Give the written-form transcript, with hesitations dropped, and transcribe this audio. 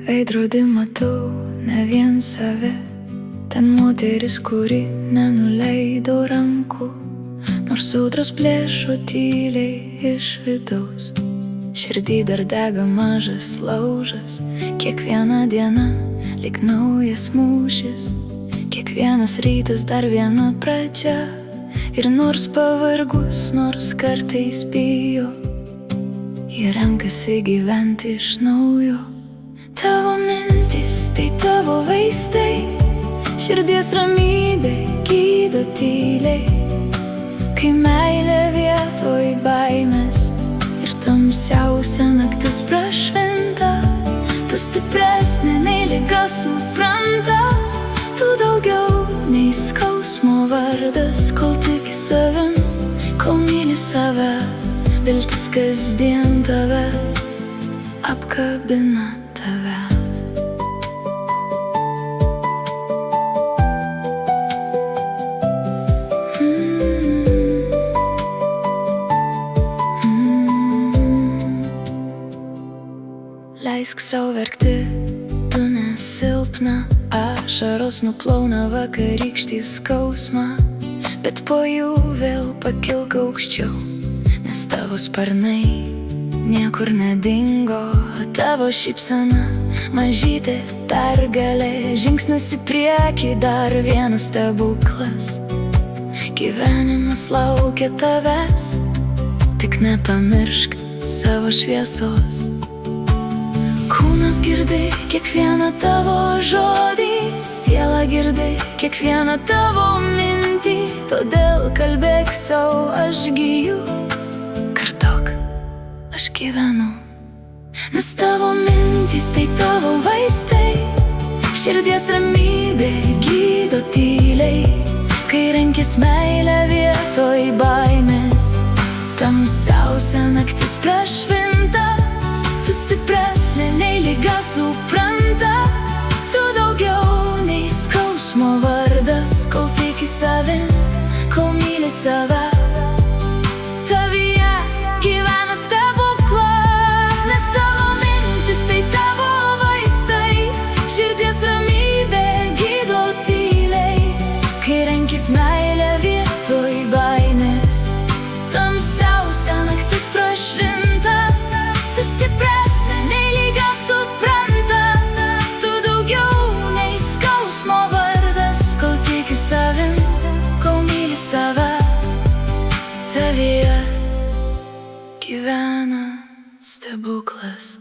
Veidrodį matau ne vien save, ten moteris, kuri nenuleido rankų, nors audros plėšo tyliai iš vidaus. Širdį dar dega mažas laužas, kiekviena diena lyg naujas mūšis, kiekvienas rytas dar viena pradžia. Ir nors pavargus, nors kartais bijo, jie renkasi gyventi iš naujo. Tavo mintis tai tavo vaistai, širdies ramybė gydo tyliai. Kai meilė vietoj baimės ir tamsiausia naktis prašvinta, tu stipresnė nei liga supranta. Tu daugiau nei skausmo vardas, kol tiki savim, kol myli save. Viltis kasdien tave apkabina tave. Leisk sau verkti, tu nesilpna. Ašaros nuplauna vakarykštį skausmą, bet po jų vėl pakilk aukščiau, nes tavo sparnai niekur nedingo. Tavo šypsena mažytė pergalė, žingsnis į priekį, dar vienas stebuklas. Gyvenimas laukia tavęs, tik nepamiršk savo šviesos. Kūnas girdi kiekvieną tavo žodį, siela girdi kiekvieną tavo mintį. Todėl kalbėk sau, aš gyju, kartok, aš gyvenu. Nes tavo mintys tai tavo vaistai, širdies ramybė gydo tyliai. Kai renkis meilę vietoj baimės, tamsiausia naktis prašvinta. Tu stipresnė nei liga supranta, tu daugiau nei skausmo vardas, kol tiki savim, kol myli save. Tavyje gyvena stebuklas, nes tavo mintis tai tavo vaistai, širdies ramybė gydo tyliai. Kai renkis meilę vietoj baimės, tamsiausia naktis prašvinta. Tu stipresnė nei liga supranta, tu daugiau nei skausmo vardas, kol tiki savim, kol myli save. Tavyje gyvena stebuklas.